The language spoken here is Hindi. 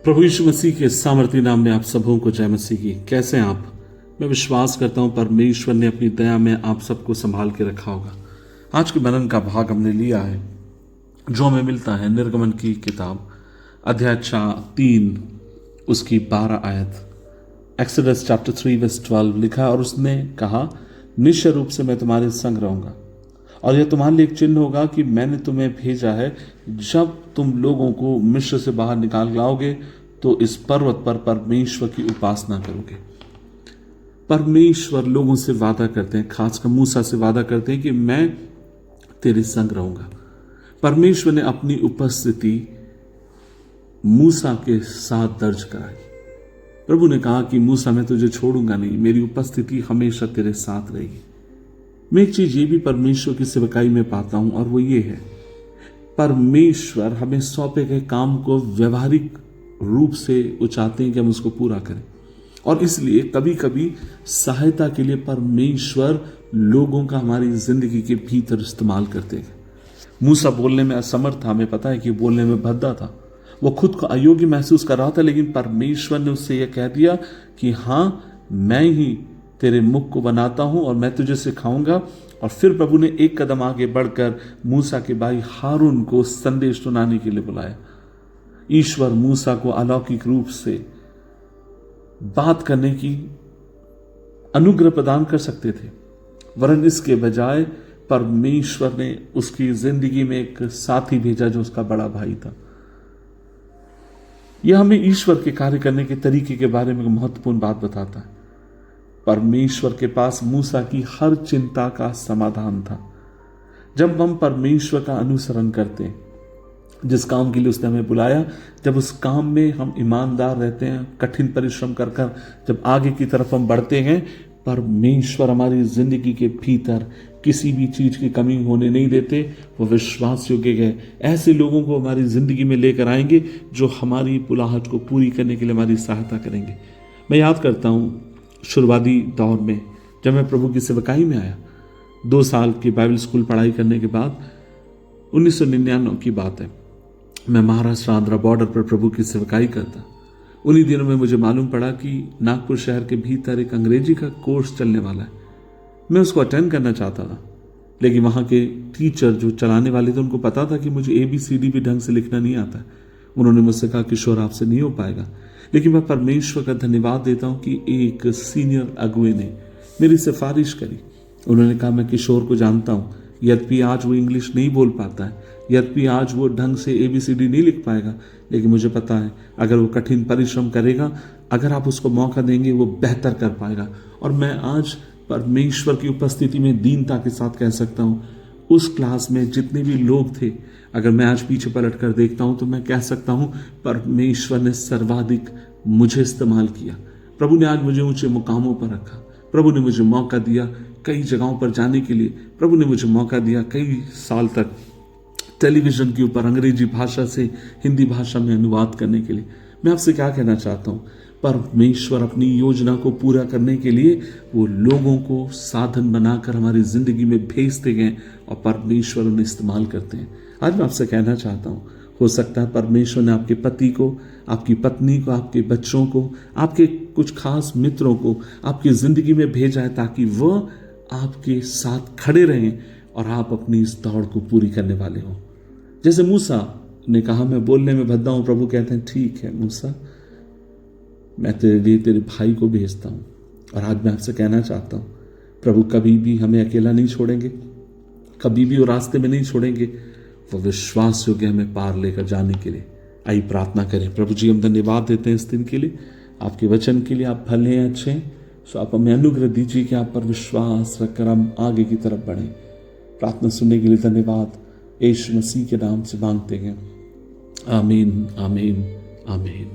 प्रभु यीशु मसीह के सामर्थी नाम में आप सबों को जय मसीह की। कैसे हैं आप? मैं विश्वास करता हूं परमेश्वर ने अपनी दया में आप सबको संभाल के रखा होगा। आज के मनन का भाग हमने लिया है जो हमें मिलता है निर्गमन की किताब अध्याय 3 उसकी 12 आयत। एक्सोडस चैप्टर 3 वर्स 12 लिखा और उसने कहा, निश्चय रूप से मैं तुम्हारे संग रहूंगा और यह तुम्हारे लिए एक चिन्ह होगा कि मैंने तुम्हें भेजा है। जब तुम लोगों को मिस्र से बाहर निकाल लाओगे तो इस पर्वत पर परमेश्वर की उपासना करोगे। परमेश्वर लोगों से वादा करते हैं, खासकर मूसा से वादा करते हैं कि मैं तेरे संग रहूंगा। परमेश्वर ने अपनी उपस्थिति मूसा के साथ दर्ज कराई। प्रभु ने कहा कि मूसा मैं तुझे छोड़ूंगा नहीं, मेरी उपस्थिति हमेशा तेरे साथ रहेगी। मैं एक चीज ये भी परमेश्वर की सेवकाई में पाता हूं और वो ये है, परमेश्वर हमें सौंपे गए काम को व्यवहारिक रूप से वो चाहते हैं कि हम उसको पूरा करें। और इसलिए कभी कभी सहायता के लिए परमेश्वर लोगों का हमारी जिंदगी के भीतर इस्तेमाल करते हैं। मूसा बोलने में असमर्थ था, हमें पता है कि बोलने में भद्दा था, वो खुद को अयोग्य महसूस कर रहा था, लेकिन परमेश्वर ने उससे यह कह दिया कि हाँ, मैं ही तेरे मुख को बनाता हूं और मैं तुझे सिखाऊंगा। और फिर प्रभु ने एक कदम आगे बढ़कर मूसा के भाई हारून को संदेश सुनाने के लिए बुलाया। ईश्वर मूसा को अलौकिक रूप से बात करने की अनुग्रह प्रदान कर सकते थे, वरन इसके बजाय परमेश्वर ने उसकी जिंदगी में एक साथी भेजा जो उसका बड़ा भाई था। यह हमें ईश्वर के कार्य करने के तरीके के बारे में महत्वपूर्ण बात बताता है। परमेश्वर के पास मूसा की हर चिंता का समाधान था। जब हम परमेश्वर का अनुसरण करते हैं, जिस काम के लिए उसने हमें बुलाया, जब उस काम में हम ईमानदार रहते हैं, कठिन परिश्रम कर कर जब आगे की तरफ हम बढ़ते हैं, परमेश्वर हमारी जिंदगी के भीतर किसी भी चीज की कमी होने नहीं देते। वो विश्वास योग्य है, ऐसे लोगों को हमारी जिंदगी में लेकर आएंगे जो हमारी बुलाहट को पूरी करने के लिए हमारी सहायता करेंगे। मैं याद करता हूं शुरुआती दौर में जब मैं प्रभु की सेवकाई में आया, 2 साल की बाइबल स्कूल पढ़ाई करने के बाद 1999 की बात है, मैं महाराष्ट्र आंध्रा बॉर्डर पर प्रभु की सेवकाई करता। उन्हीं दिनों में मुझे मालूम पड़ा कि नागपुर शहर के भीतर एक अंग्रेजी का कोर्स चलने वाला है। मैं उसको अटेंड करना चाहता था, लेकिन वहाँ के टीचर जो चलाने वाले थे उनको पता था कि मुझे ABCD भी ढंग से लिखना नहीं आता। उन्होंने मुझसे कहा, किशोर आपसे नहीं हो पाएगा। लेकिन मैं परमेश्वर का धन्यवाद देता हूं कि एक सीनियर अगुए ने मेरी सिफारिश करी। उन्होंने कहा, मैं किशोर को जानता हूं, यद्यपि आज वो इंग्लिश नहीं बोल पाता है, यद्यपि आज वो ढंग से ABCD नहीं लिख पाएगा, लेकिन मुझे पता है अगर वो कठिन परिश्रम करेगा, अगर आप उसको मौका देंगे, वो बेहतर कर पाएगा। और मैं आज परमेश्वर की उपस्थिति में दीनता के साथ कह सकता हूं, उस क्लास में जितने भी लोग थे, अगर मैं आज पीछे पलट कर देखता हूं तो मैं कह सकता हूं परमेश्वर ने सर्वाधिक मुझे इस्तेमाल किया। प्रभु ने आज मुझे ऊंचे मुकामों पर रखा। प्रभु ने मुझे मौका दिया कई जगहों पर जाने के लिए। प्रभु ने मुझे मौका दिया कई साल तक टेलीविजन के ऊपर अंग्रेजी भाषा से हिंदी भाषा में अनुवाद करने के लिए। मैं आपसे क्या कहना चाहता हूं, परमेश्वर अपनी योजना को पूरा करने के लिए वो लोगों को साधन बनाकर हमारी जिंदगी में भेजते गए और परमेश्वर उन्हें इस्तेमाल करते हैं। आज मैं आपसे कहना चाहता हूं, हो सकता है परमेश्वर ने आपके पति को, आपकी पत्नी को, आपके बच्चों को, आपके कुछ खास मित्रों को आपकी जिंदगी में भेजा है ताकि वह आपके साथ खड़े रहें और आप अपनी इस दौड़ को पूरी करने वाले हो। जैसे मूसा ने कहा, मैं बोलने में भद्दा हूं, प्रभु कहते हैं, ठीक है मूसा, मैं तेरे लिए तेरे भाई को भेजता हूं। और आज मैं आपसे कहना चाहता हूं, प्रभु कभी भी हमें अकेला नहीं छोड़ेंगे, कभी भी वो रास्ते में नहीं छोड़ेंगे। वो विश्वास योग्य हमें पार लेकर जाने के लिए। आइए प्रार्थना करें। प्रभु जी, हम धन्यवाद देते हैं इस दिन के लिए, आपके वचन के लिए। आप भले हैं, अच्छे हैं, सो आप हमें अनुग्रह दीजिए कि आप पर विश्वास रखकर हम आगे की तरफ बढ़ें। प्रार्थना सुनने के लिए धन्यवाद, यीशु मसीह के नाम से मांगते हैं, आमीन, आमीन, आमीन।